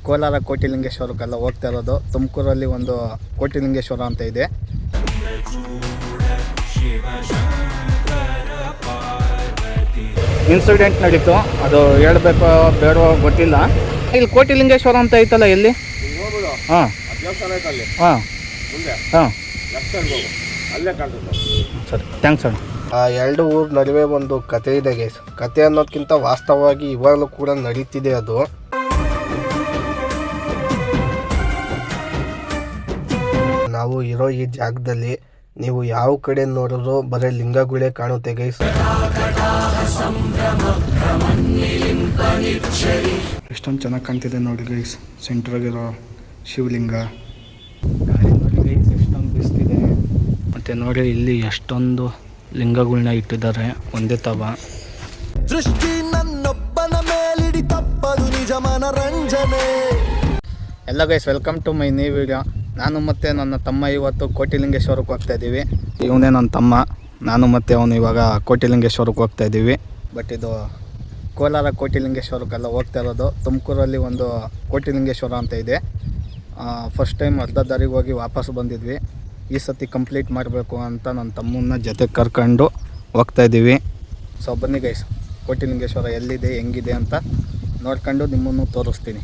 ಕೋಲಾರ ಕೋಟಿಲಿಂಗೇಶ್ವರಕ್ಕೆಲ್ಲ ಹೋಗ್ತಾ ಇರೋದು. ತುಮಕೂರಲ್ಲಿ ಒಂದು ಕೋಟಿಲಿಂಗೇಶ್ವರ ಅಂತ ಇದೆ. ಇನ್ಸಿಡೆಂಟ್ ನಡೀತು, ಅದು ಹೇಳ್ಬೇಕೋ ಬೇಡವೋ ಗೊತ್ತಿಲ್ಲ. ಇಲ್ಲಿ ಕೋಟಿಲಿಂಗೇಶ್ವರ ಅಂತ ಐತಲ್ಲ, ಎಲ್ಲಿ? ಹಾಂ ಹಾಂ ಹಾಂ ಸರಿ, ಥ್ಯಾಂಕ್ಸ್ ಅಣ್ಣ. ಆ ಎರಡು ಊರ ನಡುವೆ ಒಂದು ಕತೆ ಇದೆ ಗೈಸ್. ಕತೆ ಅನ್ನೋದಕ್ಕಿಂತ ವಾಸ್ತವವಾಗಿ ಇವಾಗಲೂ ಕೂಡ ನಡೀತಿದೆ ಅದು. ನಾವು ಇರೋ ಈ ಜಾಗದಲ್ಲಿ ನೀವು ಯಾವ ಕಡೆ ನೋಡಿದ್ರು ಬರೀ ಲಿಂಗಗಳೇ ಕಾಣುತ್ತೆ ಗೈಸ್. ಎಷ್ಟೊಂದು ಚೆನ್ನಾಗಿ ಕಾಣ್ತಿದೆ ನೋಡಿ ಗೈಸ್, ಸೆಂಟ್ರಾಗಿರೋ ಶಿವಲಿಂಗ. ಗಾಳಿ ನೋಡಿ ಗೈಸ್ ಎಷ್ಟೊಂದು ಬಿಸ್ತಿದೆ. ಮತ್ತು ನೋಡಿ ಇಲ್ಲಿ ಎಷ್ಟೊಂದು ಲಿಂಗಗಳನ್ನ ಇಟ್ಟಿದ್ದಾರೆ ಒಂದೇ ತವ. ದೃಷ್ಟಿ ನನ್ನೊಬ್ಬನ ಮೇಲಿಡಿ ತಪ್ಪದು ನಿಜ ಮನರಂಜನೆ. ಎಲ್ಲ guys, welcome to my new video. ನಾನು ಮತ್ತು ನನ್ನ ತಮ್ಮ ಇವತ್ತು ಕೋಟಿಲಿಂಗೇಶ್ವರಕ್ಕೆ ಹೋಗ್ತಾ ಇದ್ದೀವಿ. ಇವನೇ ನನ್ನ ತಮ್ಮ, ನಾನು ಮತ್ತು ಅವನು ಇವಾಗ ಕೋಟಿಲಿಂಗೇಶ್ವರಕ್ಕೆ ಹೋಗ್ತಾ ಇದ್ದೀವಿ. ಬಟ್ ಇದು ಕೋಲಾರ ಕೋಟಿಲಿಂಗೇಶ್ವರಕ್ಕೆಲ್ಲ ಹೋಗ್ತಾ ಇರೋದು. ತುಮಕೂರಲ್ಲಿ ಒಂದು ಕೋಟಿಲಿಂಗೇಶ್ವರ ಅಂತ ಇದೆ. ಫಸ್ಟ್ ಟೈಮ್ ಅರ್ಧ ದಾರಿಗೆ ಹೋಗಿ ವಾಪಸ್ ಬಂದಿದ್ವಿ. ಈ ಸತಿ ಕಂಪ್ಲೀಟ್ ಮಾಡಬೇಕು ಅಂತ ನನ್ನ ತಮ್ಮನ್ನ ಜೊತೆ ಕರ್ಕೊಂಡು ಹೋಗ್ತಾ ಇದ್ದೀವಿ. ಸೊ ಬನ್ನಿ ಗೈಸ್, ಕೋಟಿಲಿಂಗೇಶ್ವರ ಎಲ್ಲಿದೆ ಹೆಂಗಿದೆ ಅಂತ ನೋಡ್ಕೊಂಡು ನಿಮ್ಮನ್ನು ತೋರಿಸ್ತೀನಿ.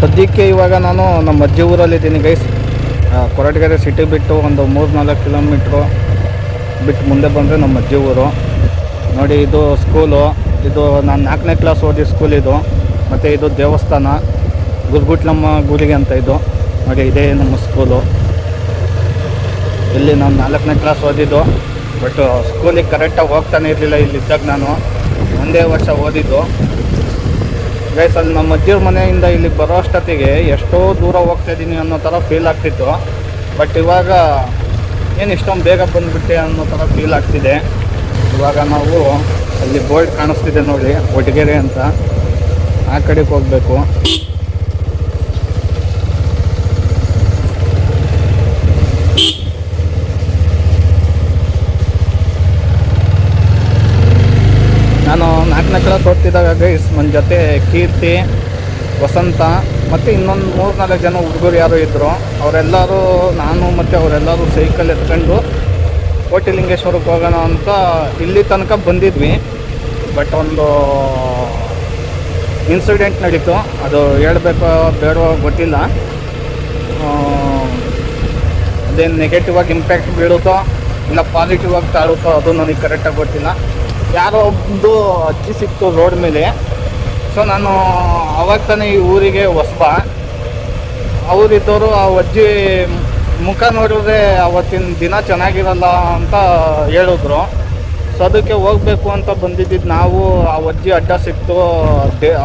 ಸದ್ಯಕ್ಕೆ ಇವಾಗ ನಾನು ನಮ್ಮ ಅಜ್ಜಿ ಊರಲ್ಲಿದ್ದೀನಿ ಗೈಸ್. ಕೊರಟಗೆರೆ ಸಿಟಿ ಬಿಟ್ಟು ಒಂದು 3-4 ಕಿಲೋಮೀಟ್ರು ಬಿಟ್ಟು ಮುಂದೆ ಬಂದರೆ ನಮ್ಮ ಅಜ್ಜಿ ಊರು. ನೋಡಿ, ಇದು ಸ್ಕೂಲು. ಇದು ನಾನು 4ನೇ ಕ್ಲಾಸ್ ಓದಿ ಸ್ಕೂಲ್ ಇದು. ಮತ್ತು ಇದು ದೇವಸ್ಥಾನ, ಗುರುಗುಟ್ಲಮ್ಮ ಗುರಿಗೆ ಅಂತ ಇದು. ನೋಡಿ, ಇದೇ ನಮ್ಮ ಸ್ಕೂಲು. ಇಲ್ಲಿ ನಾನು 4ನೇ ಕ್ಲಾಸ್ ಓದಿದ್ದು. ಬಟ್ ಸ್ಕೂಲಿಗೆ ಕರೆಕ್ಟಾಗಿ ಹೋಗ್ತಾನೆ ಇರಲಿಲ್ಲ. ಇಲ್ಲಿದ್ದಾಗ ನಾನು ಒಂದೇ ವರ್ಷ ಓದಿದ್ದು ಗೈಸ್. ಅಲ್ಲಿ ನಮ್ಮ ಅಜ್ಜಿಯವ್ರ ಮನೆಯಿಂದ ಇಲ್ಲಿ ಬರೋ ಅಷ್ಟೊತ್ತಿಗೆ ಎಷ್ಟೋ ದೂರ ಹೋಗ್ತಾಯಿದ್ದೀನಿ ಅನ್ನೋ ಥರ ಫೀಲ್ ಆಗ್ತಿತ್ತು. ಬಟ್ ಇವಾಗ ಏನು ಇಷ್ಟೊಂದು ಬೇಗ ಬಂದುಬಿಟ್ಟೆ ಅನ್ನೋ ಥರ ಫೀಲ್ ಆಗ್ತಿದೆ. ಇವಾಗ ನಾವು ಅಲ್ಲಿ ಬೋರ್ಡ್ ಕಾಣಿಸ್ತಿದೆ ನೋಡಿ, ಒಟಗೆರೆ ಅಂತ, ಆ ಕಡೆಗೆ ಹೋಗಬೇಕು. ನಾನು 4ನೇ ಕ್ಲಾಸ್ ಓದ್ತಿದ್ದಾಗ ಗೈಸ್ ನನ್ನ ಜೊತೆ ಕೀರ್ತಿ, ವಸಂತ ಮತ್ತು ಇನ್ನೊಂದು 3-4 ಜನ ಹುಡುಗರು ಯಾರು ಇದ್ದರು. ಅವರೆಲ್ಲರೂ, ನಾನು ಮತ್ತು ಅವರೆಲ್ಲರೂ ಸೈಕಲ್ ಎತ್ಕೊಂಡು ಕೋಟಿಲಿಂಗೇಶ್ವರಕ್ಕೆ ಹೋಗೋಣ ಅಂತ ಇಲ್ಲಿ ತನಕ ಬಂದಿದ್ವಿ. ಬಟ್ ಒಂದು ಇನ್ಸಿಡೆಂಟ್ ನಡೀತು, ಅದು ಹೇಳ್ಬೇಕೋ ಬೇಡವೋ ಗೊತ್ತಿಲ್ಲ. ಅದೇನು ನೆಗೆಟಿವ್ ಆಗಿ ಇಂಪ್ಯಾಕ್ಟ್ ಬೀಳುತ್ತೋ ಇಲ್ಲ ಪಾಸಿಟಿವ್ ಆಗಿ ತಾಳುತ್ತೋ ಅದು ನನಗೆ ಕರೆಕ್ಟಾಗಿ ಗೊತ್ತಿಲ್ಲ. ಯಾರೋ ಒಬ್ಬದು ಅಜ್ಜಿ ಸಿಕ್ತು ರೋಡ್ ಮೇಲೆ. ಸೊ ನಾನು ಅವಾಗ ತಾನೇ ಈ ಊರಿಗೆ ಹೊಸಬ. ಅವರಿದ್ದವರು ಆ ಅಜ್ಜಿ ಮುಖ ನೋಡಿದ್ರೆ ಅವತ್ತಿನ ದಿನ ಚೆನ್ನಾಗಿರಲ್ಲ ಅಂತ ಹೇಳಿದ್ರು. ಸೊ ಅದಕ್ಕೆ ಹೋಗಬೇಕು ಅಂತ ಬಂದಿದ್ದು ನಾವು. ಆ ಅಜ್ಜಿ ಅಡ್ಡ ಸಿಕ್ತು,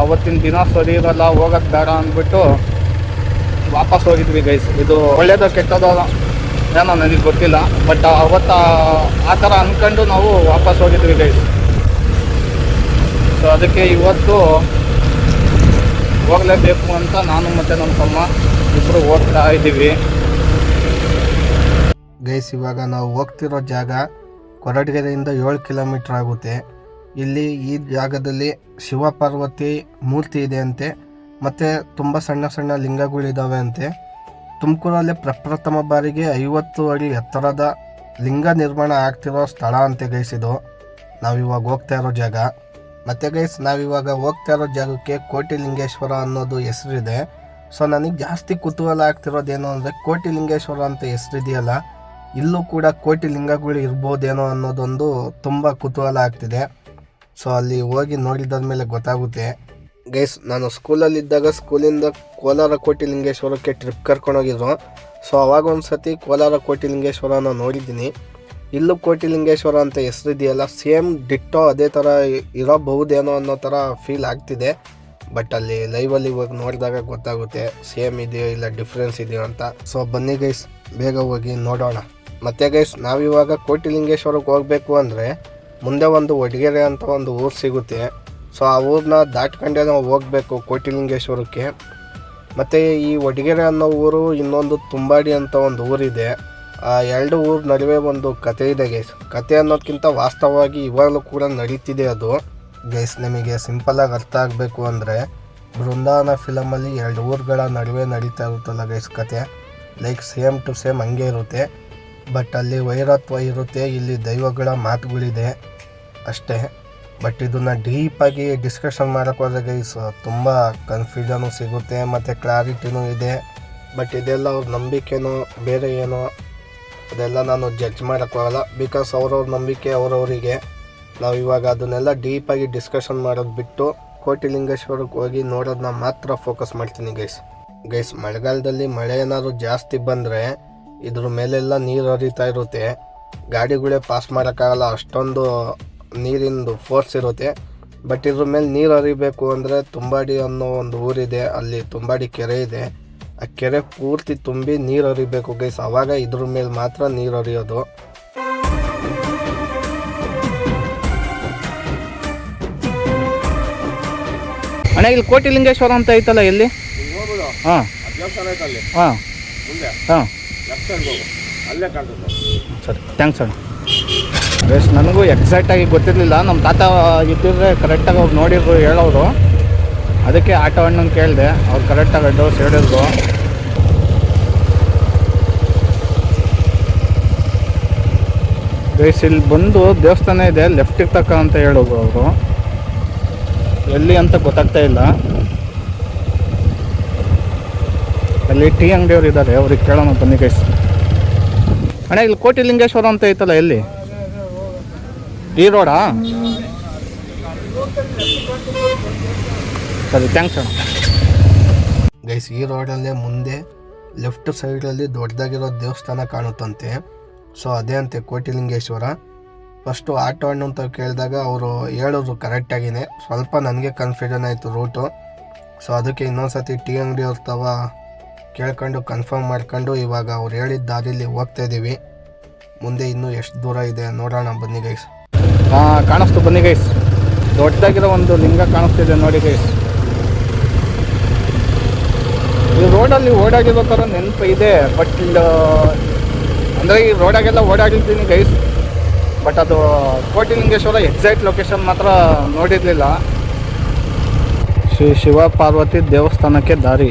ಅವತ್ತಿನ ದಿನ ಸರಿ ಇರಲ್ಲ, ಹೋಗೋದು ಬೇಡ ಅಂದ್ಬಿಟ್ಟು ವಾಪಸ್ ಹೋಗಿದ್ವಿ ಗೈಸ್. ಇದು ಒಳ್ಳೇದೋ ಕೆಟ್ಟದೋ ಏನೋ ನನಗೆ ಗೊತ್ತಿಲ್ಲ. ಬಟ್ ಅವತ್ತು ಆ ಥರ ಅಂದ್ಕೊಂಡು ನಾವು ವಾಪಸ್ ಹೋಗಿದ್ವಿ ಗೈಸ್. ಸೊ ಅದಕ್ಕೆ ಇವತ್ತು ಹೋಗಲೇಬೇಕು ಅಂತ ನಾನು ಮತ್ತು ನಮ್ಮ ತಮ್ಮ ಇಬ್ಬರು ಹೋಗ್ತಾ ಇದ್ದೀವಿ ಗೈಸ್. ಇವಾಗ ನಾವು ಹೋಗ್ತಿರೋ ಜಾಗ ಕೊರಟಗೆರೆಯಿಂದ 7 ಕಿಲೋಮೀಟ್ರ್ ಆಗುತ್ತೆ. ಇಲ್ಲಿ ಈ ಜಾಗದಲ್ಲಿ ಶಿವಪಾರ್ವತಿ ಮೂರ್ತಿ ಇದೆ ಅಂತೆ, ಮತ್ತು ತುಂಬ ಸಣ್ಣ ಸಣ್ಣ ಲಿಂಗಗಳಿದ್ದಾವೆ ಅಂತೆ. ತುಮಕೂರಲ್ಲಿ ಪ್ರಪ್ರಥಮ ಬಾರಿಗೆ 50 ಅಡಿ ಎತ್ತರದ ಲಿಂಗ ನಿರ್ಮಾಣ ಆಗ್ತಿರೋ ಸ್ಥಳ ಅಂತೆ ಗೈಸ್ ಇದು. ನಾವಿವಾಗ ಹೋಗ್ತಾ ಇರೋ ಜಾಗ. ಮತ್ತು ಗೈಸ್, ನಾವಿವಾಗ ಹೋಗ್ತಾ ಇರೋ ಜಾಗಕ್ಕೆ ಕೋಟಿಲಿಂಗೇಶ್ವರ ಅನ್ನೋದು ಹೆಸರಿದೆ. ಸೊ ನನಗೆ ಜಾಸ್ತಿ ಕುತೂಹಲ ಆಗ್ತಿರೋದೇನು ಅಂದರೆ, ಕೋಟಿಲಿಂಗೇಶ್ವರ ಅಂತ ಹೆಸರಿದೆಯಲ್ಲ, ಇಲ್ಲೂ ಕೂಡ ಕೋಟಿ ಲಿಂಗಗಳು ಇರ್ಬೋದೇನೋ ಅನ್ನೋದೊಂದು ತುಂಬ ಕುತೂಹಲ ಆಗ್ತಿದೆ. ಸೊ ಅಲ್ಲಿ ಹೋಗಿ ನೋಡಿದಾದ್ಮೇಲೆ ಗೊತ್ತಾಗುತ್ತೆ ಗೈಸ್. ನಾನು ಸ್ಕೂಲಲ್ಲಿದ್ದಾಗ ಸ್ಕೂಲಿಂದ ಕೋಲಾರ ಕೋಟಿಲಿಂಗೇಶ್ವರಕ್ಕೆ ಟ್ರಿಪ್ ಕರ್ಕೊಂಡೋಗಿದ್ರು. ಸೊ ಅವಾಗ ಒಂದು ಸತಿ ಕೋಲಾರ ಕೋಟಿಲಿಂಗೇಶ್ವರನ ನೋಡಿದ್ದೀನಿ. ಇಲ್ಲೂ ಕೋಟಿಲಿಂಗೇಶ್ವರ ಅಂತ ಹೆಸರಿದೆಯಲ್ಲ, ಸೇಮ್ ಡಿಟ್ಟೋ ಅದೇ ಥರ ಇರಬಹುದೇನೋ ಅನ್ನೋ ಥರ ಫೀಲ್ ಆಗ್ತಿದೆ. ಬಟ್ ಅಲ್ಲಿ ಲೈವಲ್ಲಿ ಹೋಗಿ ನೋಡಿದಾಗ ಗೊತ್ತಾಗುತ್ತೆ ಸೇಮ್ ಇದೆಯೋ ಇಲ್ಲ ಡಿಫ್ರೆನ್ಸ್ ಇದೆಯೋ ಅಂತ. ಸೊ ಬನ್ನಿ ಗೈಸ್, ಬೇಗ ಹೋಗಿ ನೋಡೋಣ. ಮತ್ತು ಗೈಸ್, ನಾವಿವಾಗ ಕೋಟಿಲಿಂಗೇಶ್ವರಕ್ಕೆ ಹೋಗಬೇಕು ಅಂದರೆ ಮುಂದೆ ಒಂದು ಒಟಗೆರೆ ಅಂತ ಒಂದು ಊರು ಸಿಗುತ್ತೆ. ಸೊ ಆ ಊರನ್ನ ದಾಟ್ಕೊಂಡೇ ನಾವು ಹೋಗಬೇಕು ಕೋಟಿಲಿಂಗೇಶ್ವರಕ್ಕೆ. ಮತ್ತು ಈ ಒಟಗೆರೆ ಅನ್ನೋ ಊರು ಇನ್ನೊಂದು ತುಂಬಾಡಿ ಅಂತ ಒಂದು ಊರಿದೆ. ಆ ಎರಡು ಊರ ನಡುವೆ ಒಂದು ಕತೆ ಇದೆ ಗೈಸ್. ಕತೆ ಅನ್ನೋದಕ್ಕಿಂತ ವಾಸ್ತವವಾಗಿ ಇವಾಗಲೂ ಕೂಡ ನಡೀತಿದೆ ಅದು ಗೈಸ್. ನಿಮಗೆ ಸಿಂಪಲಾಗಿ ಅರ್ಥ ಆಗಬೇಕು ಅಂದರೆ ಬೃಂದಾವನ ಫಿಲಮಲ್ಲಿ ಎರಡು ಊರುಗಳ ನಡುವೆ ನಡೀತಾ ಇರುತ್ತಲ್ಲ ಗೈಸ್ ಕತೆ, ಲೈಕ್ ಸೇಮ್ ಟು ಸೇಮ್ ಹಂಗೆ ಇರುತ್ತೆ. ಬಟ್ ಅಲ್ಲಿ ವೈರತ್ವ ಇರುತ್ತೆ, ಇಲ್ಲಿ ದೈವಗಳ ಮಾತುಗಳಿದೆ ಅಷ್ಟೇ. ಬಟ್ ಇದನ್ನು ಡೀಪಾಗಿ ಡಿಸ್ಕಷನ್ ಮಾಡೋಕ್ಕೆ ಹೋದರೆ ಗೈಸ್ ತುಂಬ ಕನ್ಫ್ಯೂಷನು ಸಿಗುತ್ತೆ ಮತ್ತು ಕ್ಲಾರಿಟಿನೂ ಇದೆ. ಬಟ್ ಇದೆಲ್ಲ ಅವ್ರ ನಂಬಿಕೆನೋ ಬೇರೆ ಏನೋ ಅದೆಲ್ಲ ನಾನು ಜಡ್ಜ್ ಮಾಡೋಕ್ಕಾಗಲ್ಲ. ಬಿಕಾಸ್ ಅವ್ರವ್ರ ನಂಬಿಕೆ ಅವ್ರವರಿಗೆ. ನಾವು ಇವಾಗ ಅದನ್ನೆಲ್ಲ ಡೀಪಾಗಿ ಡಿಸ್ಕಷನ್ ಮಾಡೋದು ಬಿಟ್ಟು ಕೋಟಿಲಿಂಗೇಶ್ವರಕ್ಕೆ ಹೋಗಿ ನೋಡೋದನ್ನ ಮಾತ್ರ ಫೋಕಸ್ ಮಾಡ್ತೀನಿ ಗೈಸ್. ಮಳೆಗಾಲದಲ್ಲಿ ಮಳೆ ಏನಾದರೂ ಜಾಸ್ತಿ ಬಂದರೆ ಇದ್ರ ಮೇಲೆಲ್ಲ ನೀರು ಹರಿತಾ ಇರುತ್ತೆ, ಗಾಡಿಗಳೇ ಪಾಸ್ ಮಾಡೋಕ್ಕಾಗಲ್ಲ, ಅಷ್ಟೊಂದು ನೀರಿಂದು ಫೋರ್ಸ್ ಇರುತ್ತೆ. ಬಟ್ ಇದ್ರ ಮೇಲೆ ನೀರು ಹರಿಬೇಕು ಅಂದರೆ ತುಂಬಾಡಿ ಅನ್ನೋ ಒಂದು ಊರಿದೆ, ಅಲ್ಲಿ ತುಂಬಾಡಿ ಕೆರೆ ಇದೆ. ಆ ಕೆರೆ ಪೂರ್ತಿ ತುಂಬಿ ನೀರು ಹರಿಬೇಕು ಗೈಸ್, ಆವಾಗ ಇದ್ರ ಮೇಲೆ ಮಾತ್ರ ನೀರು ಹರಿಯೋದು. ಅಣ್ಣ ಇಲ್ಲಿ ಕೋಟಿಲಿಂಗೇಶ್ವರ ಅಂತ ಐತಲ್ಲ ಎಲ್ಲಿ? ಹಾಂ ಹಾಂ ಹಾಂ ಸರಿ, ಥ್ಯಾಂಕ್ಸ್ ಅಣ್ಣ. ಬೇಸ್ ನನಗೂ ಎಕ್ಸಾಕ್ಟಾಗಿ ಗೊತ್ತಿರಲಿಲ್ಲ, ನಮ್ಮ ತಾತ ಇದ್ದಿದ್ರೆ ಕರೆಕ್ಟಾಗಿ ಅವ್ರು ನೋಡಿದ್ರು ಹೇಳೋರು, ಅದಕ್ಕೆ ಆಟೋ ಅಣ್ಣನ ಕೇಳಿದೆ, ಅವ್ರು ಕರೆಕ್ಟಾಗಿ ಅಡ್ರೆಸ್ ಹೇಳಿದ್ರು. ಬೇಸ್ ಇಲ್ಲಿ ಬಂದು ದೇವಸ್ಥಾನ ಇದೆ, ಲೆಫ್ಟಿಗೆ ತಕ್ಕ ಅಂತ ಹೇಳೋದು ಅವರು, ಎಲ್ಲಿ ಅಂತ ಗೊತ್ತಾಗ್ತಾ ಇಲ್ಲ. ಅಲ್ಲಿ ಟೀ ಅಂಗಡಿಯವ್ರು ಇದ್ದಾರೆ, ಅವ್ರಿಗೆ ಕೇಳೋಣ ಬನ್ನಿ ಗೈಸ್. ಅಣ್ಣ ಇಲ್ಲಿ ಕೋಟಿಲಿಂಗೇಶ್ವರ ಅಂತ ಐತಲ್ಲ ಎಲ್ಲಿ? ಈ ರೋಡಾ? ಸರಿ, ಥ್ಯಾಂಕ್ಸ್ ಅಣ್ಣ. ಗೈಸ್ ಈ ರೋಡಲ್ಲೇ ಮುಂದೆ ಲೆಫ್ಟ್ ಸೈಡಲ್ಲಿ ದೊಡ್ಡದಾಗಿರೋ ದೇವಸ್ಥಾನ ಕಾಣುತ್ತಂತೆ. ಸೊ ಅದೇ ಅಂತೆ ಕೋಟಿಲಿಂಗೇಶ್ವರ. ಫಸ್ಟು ಆಟೋ ಅಣ್ಣ ಅಂತ ಕೇಳಿದಾಗ ಅವರು ಹೇಳಿದ್ರು ಕರೆಕ್ಟಾಗಿಯೇ, ಸ್ವಲ್ಪ ನನಗೆ ಕನ್ಫ್ಯೂಷನ್ ಆಯಿತು ರೂಟು. ಸೊ ಅದಕ್ಕೆ ಇನ್ನೊಂದು ಸತಿ ಟೀ ಅಂಗಡಿ ಅವ್ರ ತವ ಕೇಳ್ಕೊಂಡು ಕನ್ಫರ್ಮ್ ಮಾಡ್ಕೊಂಡು ಇವಾಗ ಅವ್ರು ಹೇಳಿದ ದಾರಿಲಿ ಹೋಗ್ತಾ ಇದ್ದೀವಿ. ಮುಂದೆ ಇನ್ನೂ ಎಷ್ಟು ದೂರ ಇದೆ ನೋಡೋಣ ಬನ್ನಿ ಗೈಸ್. ಹಾಂ ಕಾಣಿಸ್ತು, ಬನ್ನಿ ಗೈಸ್. ದೊಡ್ಡದಾಗಿರೋ ಒಂದು ಲಿಂಗ ಕಾಣಿಸ್ತಿದೆ ನೋಡಿ ಗೈಸ್. ಈ ರೋಡಲ್ಲಿ ಓಡಾಡಿರ್ಬೇಕಾದ್ರೆ ನೆನಪು ಇದೆ, ಬಟ್ ಇಲ್ಲ ಅಂದರೆ ಈ ರೋಡಾಗೆಲ್ಲ ಓಡಾಡಿರ್ತೀನಿ ಗೈಸ್. ಬಟ್ ಅದು ಕೋಟಿಲಿಂಗೇಶ್ವರ ಎಕ್ಸಾಕ್ಟ್ ಲೊಕೇಶನ್ ಮಾತ್ರ ನೋಡಿರಲಿಲ್ಲ. ಶ್ರೀ ಶಿವ ಪಾರ್ವತಿ ದೇವಸ್ಥಾನಕ್ಕೆ ದಾರಿ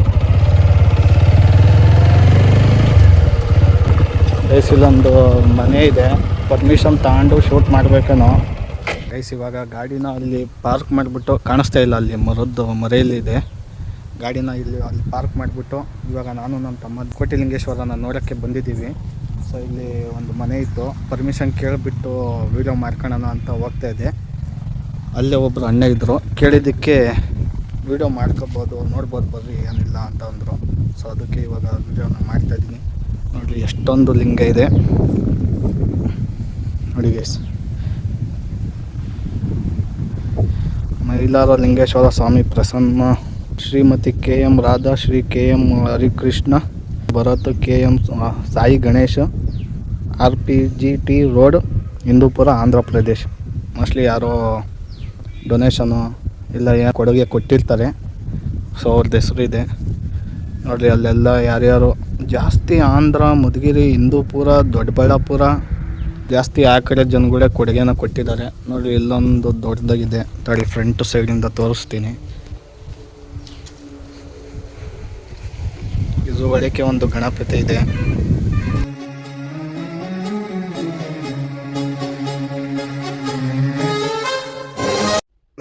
ಗೈಸ್. ಇಲ್ಲೊಂದು ಮನೆ ಇದೆ, ಪರ್ಮಿಷನ್ ತಗೊಂಡು ಶೂಟ್ ಮಾಡಬೇಕೇನೋ ಗೈಸ್. ಇವಾಗ ಗಾಡಿನ ಅಲ್ಲಿ ಪಾರ್ಕ್ ಮಾಡಿಬಿಟ್ಟು, ಕಾಣಿಸ್ತಾ ಇಲ್ಲ ಅಲ್ಲಿ ಮರದ್ದು ಮರೆಯಲ್ಲಿದೆ, ಗಾಡಿನ ಇಲ್ಲಿ ಅಲ್ಲಿ ಪಾರ್ಕ್ ಮಾಡಿಬಿಟ್ಟು ಇವಾಗ ನಾನು ನನ್ನ ತಮ್ಮ ಕೋಟಿಲಿಂಗೇಶ್ವರನ ನೋಡೋಕ್ಕೆ ಬಂದಿದ್ದೀವಿ. ಸೊ ಇಲ್ಲಿ ಒಂದು ಮನೆ ಇತ್ತು, ಪರ್ಮಿಷನ್ ಕೇಳಿಬಿಟ್ಟು ವೀಡಿಯೋ ಮಾಡ್ಕೊಳ್ಳೋಣ ಅಂತ ಹೋಗ್ತಾ ಇದ್ದೆ. ಅಲ್ಲೇ ಒಬ್ಬರು ಅಣ್ಣ ಇದ್ದರು, ಕೇಳಿದ್ದಕ್ಕೆ ವೀಡಿಯೋ ಮಾಡ್ಕೋಬೋದು, ನೋಡ್ಬೋದು ಬರ್ರಿ ಏನಿಲ್ಲ ಅಂತ ಅಂದರು. ಸೊ ಅದಕ್ಕೆ ಇವಾಗ ವೀಡಿಯೋನ ಮಾಡ್ತಾಯಿದ್ದೀನಿ. ನೋಡಿ ಎಷ್ಟೊಂದು ಲಿಂಗ ಇದೆ ನೋಡಿ guys. Mailara Lingeshwara Swamy Prasanna, Shrimati KM Radha, Shri KM Harikrishna, Bharath KM Sai Ganesh, RPG road, Hindupur, Andhra Pradesh. Mostly ಯಾರೋ ಡೊನೇಷನು ಇಲ್ಲ ಏನೋ ಕೊಡುಗೆ ಕೊಟ್ಟಿರ್ತಾರೆ. ಸೊ ಅವ್ರದ್ದು ಹೆಸರು ಇದೆ ನೋಡಿರಿ. ಅಲ್ಲೆಲ್ಲ ಯಾರ್ಯಾರು ಜಾಸ್ತಿ ಆಂಧ್ರ, ಮಧುಗಿರಿ, ಹಿಂದೂಪುರ, ದೊಡ್ಡಬಳ್ಳಾಪುರ ಜಾಸ್ತಿ ಆ ಕಡೆ ಜನಗಳೇ ಕೊಡುಗೆನ ಕೊಟ್ಟಿದ್ದಾರೆ ನೋಡಿ. ಇಲ್ಲೊಂದು ದೊಡ್ಡದಾಗಿದೆ, ತಡಿ ಫ್ರಂಟ್ ಸೈಡಿಂದ ತೋರಿಸ್ತೀನಿ. ಇದು ಒಳಕ್ಕೆ ಒಂದು ಗಣಪತಿ ಇದೆ.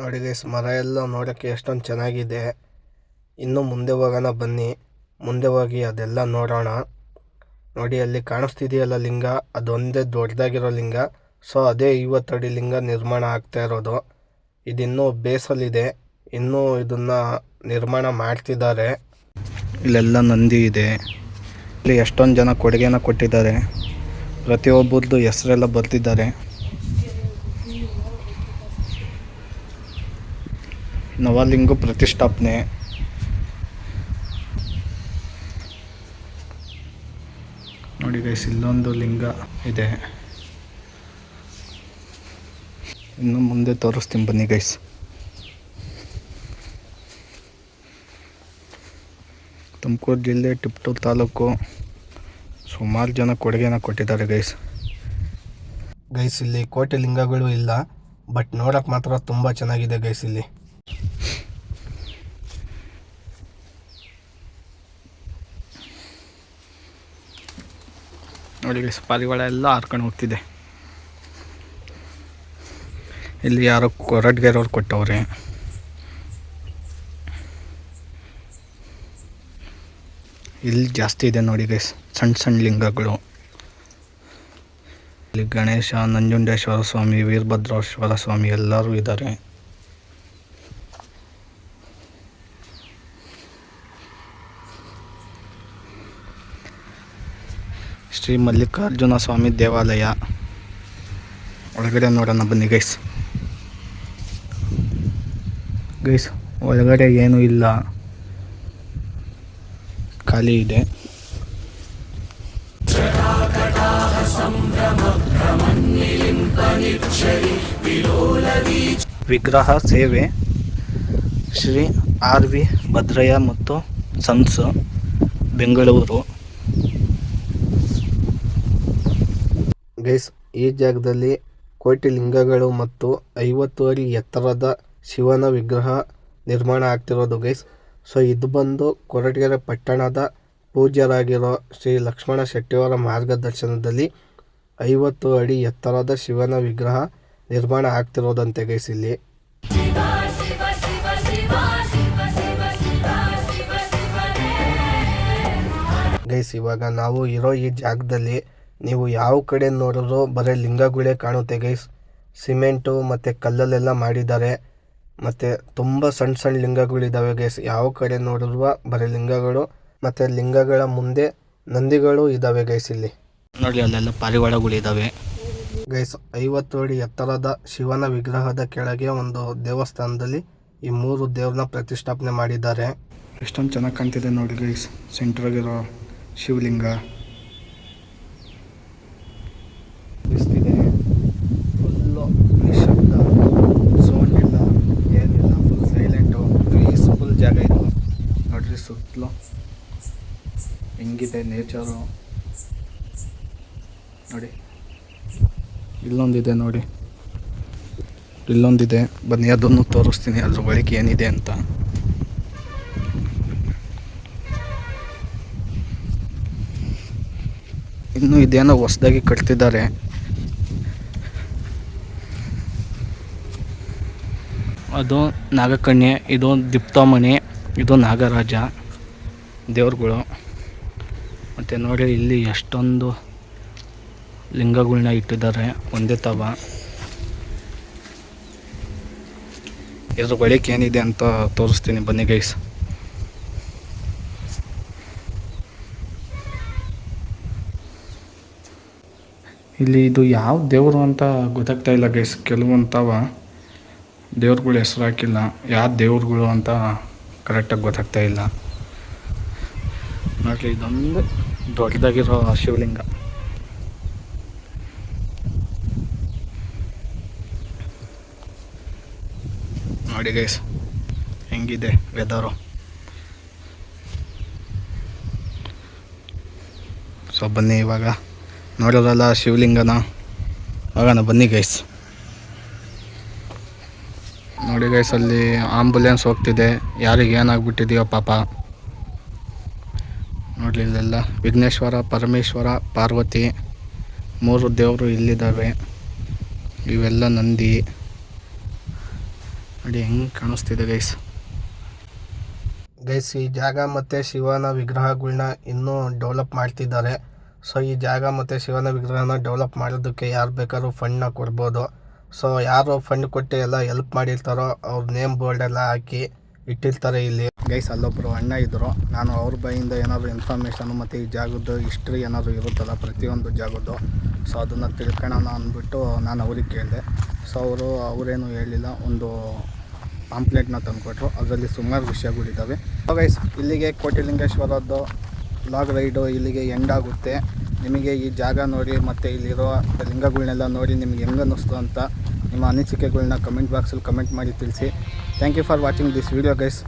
ನೋಡಿ ಗೈಸ್, ಮರ ಎಲ್ಲ ನೋಡೋಕ್ಕೆ ಎಷ್ಟೊಂದು ಚೆನ್ನಾಗಿದೆ. ಇನ್ನೂ ಮುಂದೆ ಹೋಗೋಣ ಬನ್ನಿ, ಮುಂದೆ ಹೋಗಿ ಅದೆಲ್ಲ ನೋಡೋಣ. ನೋಡಿ ಅಲ್ಲಿ ಕಾಣಿಸ್ತಿದೆಯಲ್ಲ ಲಿಂಗ, ಅದೊಂದೇ ದೊಡ್ಡದಾಗಿರೋ ಲಿಂಗ. ಸೊ ಅದೇ 50 ಅಡಿ ಲಿಂಗ ನಿರ್ಮಾಣ ಆಗ್ತಾ ಇರೋದು. ಇದಿನ್ನೂ ಬೇಸಲ್ಲಿದೆ, ಇನ್ನೂ ಇದನ್ನು ನಿರ್ಮಾಣ ಮಾಡ್ತಿದ್ದಾರೆ. ಇಲ್ಲೆಲ್ಲ ನಂದಿ ಇದೆ, ಇಲ್ಲಿ ಎಷ್ಟೊಂದು ಜನ ಕೊಡುಗೆನ ಕೊಟ್ಟಿದ್ದಾರೆ, ಪ್ರತಿಯೊಬ್ಬರದ್ದು ಹೆಸರೆಲ್ಲ ಬರ್ತಿದ್ದಾರೆ. ನವಲಿಂಗ ಪ್ರತಿಷ್ಠಾಪನೆ. ನೋಡಿ ಗೈಸ್, ಇಲ್ಲೊಂದು ಲಿಂಗ ಇದೆ, ಇನ್ನು ಮುಂದೆ ತೋರಿಸ್ತೀನಿ ಬನ್ನಿ ಗೈಸ್. ತುಮಕೂರು ಜಿಲ್ಲೆ, ತಿಪಟೂರು ತಾಲೂಕು, ಸುಮಾರು ಜನ ಕೊಡುಗೆನ ಕೊಟ್ಟಿದ್ದಾರೆ ಗೈಸ್. ಇಲ್ಲಿ ಕೋಟೆ ಲಿಂಗಗಳು ಇಲ್ಲ, ಬಟ್ ನೋಡಕ್ಕೆ ಮಾತ್ರ ತುಂಬ ಚೆನ್ನಾಗಿದೆ ಗೈಸ್. ಇಲ್ಲಿ ನೋಡಿ ಗೈಸ್, ಪಾರಿವಾಳ ಎಲ್ಲ ಹಾರ್ಕೊಂಡು ಹೋಗ್ತಿದೆ. ಇಲ್ಲಿ ಯಾರೋ ಕೊರಟ್ಗೆರೆಯವ್ರು ಕೊಟ್ಟವ್ರೆ. ಇಲ್ಲಿ ಜಾಸ್ತಿ ಇದೆ ನೋಡಿ ಗೈಸ್, ಸಣ್ಣ ಸಣ್ಣ ಲಿಂಗಗಳು. ಇಲ್ಲಿ ಗಣೇಶ, ನಂಜುಂಡೇಶ್ವರ ಸ್ವಾಮಿ, ವೀರಭದ್ರೇಶ್ವರ ಸ್ವಾಮಿ ಎಲ್ಲರೂ ಇದ್ದಾರೆ. ಶ್ರೀ ಮಲ್ಲಿಕಾರ್ಜುನ ಸ್ವಾಮಿ ದೇವಾಲಯ ಒಳಗಡೆ ನೋಡೋಣ ಬನ್ನಿ ಗೈಸ್. ಒಳಗಡೆ ಏನೂ ಇಲ್ಲ, ಖಾಲಿ ಇದೆ. ವಿಗ್ರಹ ಸೇವೆ ಶ್ರೀ RV ಭದ್ರಯ್ಯ ಮತ್ತು ಸನ್ಸ್, ಬೆಂಗಳೂರು. ಗೈಸ್, ಈ ಜಾಗದಲ್ಲಿ ಕೋಟಿ ಲಿಂಗಗಳು ಮತ್ತು 50 ಅಡಿ ಎತ್ತರದ ಶಿವನ ವಿಗ್ರಹ ನಿರ್ಮಾಣ ಆಗ್ತಿರೋದು ಗೈಸ್. ಸೊ ಇದು ಬಂದು ಕೊರಟಗೆರೆ ಪಟ್ಟಣದ ಪೂಜ್ಯರಾಗಿರೋ ಶ್ರೀ ಲಕ್ಷ್ಮಣ ಶೆಟ್ಟಿಯವರ ಮಾರ್ಗದರ್ಶನದಲ್ಲಿ 50 ಅಡಿ ಎತ್ತರದ ಶಿವನ ವಿಗ್ರಹ ನಿರ್ಮಾಣ ಆಗ್ತಿರೋದಂತೆ ಗೈಸ್. ಇಲ್ಲಿ ಗೈಸ್, ಇವಾಗ ನಾವು ಇರೋ ಈ ಜಾಗದಲ್ಲಿ ನೀವು ಯಾವ ಕಡೆ ನೋಡಿದ್ರು ಬರೀ ಲಿಂಗಗಳೇ ಕಾಣುತ್ತೆ ಗೈಸ್. ಸಿಮೆಂಟು ಮತ್ತು ಕಲ್ಲಲ್ಲೆಲ್ಲ ಮಾಡಿದ್ದಾರೆ, ಮತ್ತು ತುಂಬ ಸಣ್ಣ ಸಣ್ಣ ಲಿಂಗಗಳಿದ್ದಾವೆ ಗೈಸ್. ಯಾವ ಕಡೆ ನೋಡಿದ್ರು ಬರೀ ಲಿಂಗಗಳು, ಮತ್ತು ಲಿಂಗಗಳ ಮುಂದೆ ನಂದಿಗಳು ಇದ್ದಾವೆ ಗೈಸ್. ಇಲ್ಲಿ ನೋಡಿ, ಅಲ್ಲೆಲ್ಲ ಪಾರಿವಾಳಗಳಿದ್ದಾವೆ ಗೈಸ್. 50 ಅಡಿ ಎತ್ತರದ ಶಿವನ ವಿಗ್ರಹದ ಕೆಳಗೆ ಒಂದು ದೇವಸ್ಥಾನದಲ್ಲಿ ಈ 3 ದೇವ್ರನ್ನ ಪ್ರತಿಷ್ಠಾಪನೆ ಮಾಡಿದ್ದಾರೆ. ಎಷ್ಟೊಂದು ಚೆನ್ನಾಗಿ ಕಾಣ್ತಿದೆ ನೋಡಿ ಗೈಸ್. ಸೆಂಟ್ರಾಗಿರೋ ಶಿವಲಿಂಗ ಬಿಸ್ತಿದೆ, ಫುಲ್ಲು ನಿಶಬ್ದ, ಸೌಂಡ್ ಇಲ್ಲ, ಏನಿಲ್ಲ, ಫುಲ್ ಸೈಲೆಂಟು, ಪೀಸ್ಫುಲ್ ಜಾಗ ಇದು. ನೋಡ್ರಿ ಸುತ್ತಲೂ ಹೆಂಗಿದೆ ನೇಚರು ನೋಡಿ. ಇಲ್ಲೊಂದಿದೆ ನೋಡಿ, ಇಲ್ಲೊಂದಿದೆ, ಬನ್ನಿ ಅದನ್ನು ತೋರಿಸ್ತೀನಿ ಅದ್ರ ಒಳಗೆ ಏನಿದೆ ಅಂತ. ಇನ್ನು ಇದೇನೋ ಹೊಸದಾಗಿ ಕಟ್ತಿದ್ದಾರೆ. ಅದು ನಾಗಕನ್ಯೆ, ಇದು ದಿಪ್ತಮಣಿ, ಇದು ನಾಗರಾಜ ದೇವ್ರುಗಳು. ಮತ್ತು ನೋಡಿ ಇಲ್ಲಿ ಎಷ್ಟೊಂದು ಲಿಂಗಗಳನ್ನ ಇಟ್ಟಿದ್ದಾರೆ ಒಂದೇ ತವ. ಇದ್ರ ಬಳಿಕ ಏನಿದೆ ಅಂತ ತೋರಿಸ್ತೀನಿ ಬನ್ನಿ ಗೈಸ್. ಇಲ್ಲಿ ಇದು ಯಾವ ದೇವರು ಅಂತ ಗೊತ್ತಾಗ್ತಾ ಇಲ್ಲ ಗೈಸ್. ಕೆಲವಂತವ ದೇವ್ರುಗಳ ಹೆಸರು ಹಾಕಿಲ್ಲ, ಯಾವ ದೇವ್ರುಗಳು ಅಂತ ಕರೆಕ್ಟಾಗಿ ಗೊತ್ತಾಗ್ತಾ ಇಲ್ಲ. ನೋಡ್ರಿ, ಇದೊಂದು ದೊಡ್ಡದಾಗಿರೋ ಶಿವಲಿಂಗ. ನೋಡಿ ಗೈಸ್ ಹೆಂಗಿದೆ ವೆದರು. ಸೊ ಬನ್ನಿ ಇವಾಗ ನೋಡೋದಲ್ಲ ಶಿವಲಿಂಗನ, ಹೋಗೋಣ ಬನ್ನಿ ಗೈಸ್. ನೋಡಿ ಗೈಸ್, ಅಲ್ಲಿ ಆಂಬುಲೆನ್ಸ್ ಹೋಗ್ತಿದೆ, ಯಾರಿಗೆ ಏನಾಗ್ಬಿಟ್ಟಿದೆಯೋ ಪಾಪ. ನೋಡಲಿ ಇಲ್ಲೆಲ್ಲ ವಿಘ್ನೇಶ್ವರ, ಪರಮೇಶ್ವರ, ಪಾರ್ವತಿ 3 ದೇವರು ಇಲ್ಲಿದ್ದಾವೆ. ಇವೆಲ್ಲ ನಂದಿ ನೋಡಿ ಹೆಂಗೆ ಕಾಣಿಸ್ತಿದೆ ಗೈಸ್. ಈ ಜಾಗ ಮತ್ತು ಶಿವನ ವಿಗ್ರಹಗಳನ್ನ ಇನ್ನೂ ಡೆವಲಪ್ ಮಾಡ್ತಿದ್ದಾರೆ. ಸೊ ಈ ಜಾಗ ಮತ್ತು ಶಿವನ ವಿಗ್ರಹನ ಡೆವಲಪ್ ಮಾಡೋದಕ್ಕೆ ಯಾರು ಬೇಕಾದ್ರೂ ಫಂಡ್ನ ಕೊಡ್ಬೋದು. ಸೊ ಯಾರು ಫಂಡ್ ಕೊಟ್ಟು ಎಲ್ಲ ಹೆಲ್ಪ್ ಮಾಡಿರ್ತಾರೋ ಅವ್ರ ನೇಮ್ ಬೋರ್ಡೆಲ್ಲ ಹಾಕಿ ಇಟ್ಟಿರ್ತಾರೆ ಇಲ್ಲಿ ಗೈಸ್. ಅಲ್ಲೊಬ್ಬರು ಅಣ್ಣ ಇದ್ದರು, ನಾನು ಅವ್ರ ಬಾಯಿಂದ ಏನಾದರೂ ಇನ್ಫಾರ್ಮೇಷನು ಮತ್ತು ಈ ಜಾಗದ್ದು ಹಿಸ್ಟ್ರಿ ಏನಾದರೂ ಇರುತ್ತಲ್ಲ ಪ್ರತಿಯೊಂದು ಜಾಗದ್ದು, ಸೊ ಅದನ್ನು ತಿಳ್ಕೊಳ್ಳೋಣ ಅಂದ್ಬಿಟ್ಟು ನಾನು ಅವ್ರಿಗೆ ಕೇಳಿದೆ. ಸೊ ಅವರೇನು ಹೇಳಿಲ್ಲ, ಒಂದು ಪಾಂಪ್ಲೆಟ್ನ ತಂದುಕೊಟ್ರು, ಅದರಲ್ಲಿ ಸುಮಾರು ವಿಷಯಗಳಿದ್ದಾವೆ. ಗೈಸ್, ಇಲ್ಲಿಗೆ ಕೋಟಿಲಿಂಗೇಶ್ವರದ್ದು ಲಾಗ್ ರೈಡು ಇಲ್ಲಿಗೆ ಎಂಡ್ ಆಗುತ್ತೆ. ನಿಮಗೆ ಈ ಜಾಗ ನೋಡಿ ಮತ್ತು ಇಲ್ಲಿರೋ ಲಿಂಗಗಳನ್ನೆಲ್ಲ ನೋಡಿ ನಿಮಗೆ ಹೆಂಗೆ ಅನ್ನಿಸ್ತು ಅಂತ ನಿಮ್ಮ ಅನಿಸಿಕೆಗಳನ್ನ ಕಮೆಂಟ್ ಬಾಕ್ಸಲ್ಲಿ ಕಮೆಂಟ್ ಮಾಡಿ ತಿಳಿಸಿ. Thank you for watching this video guys.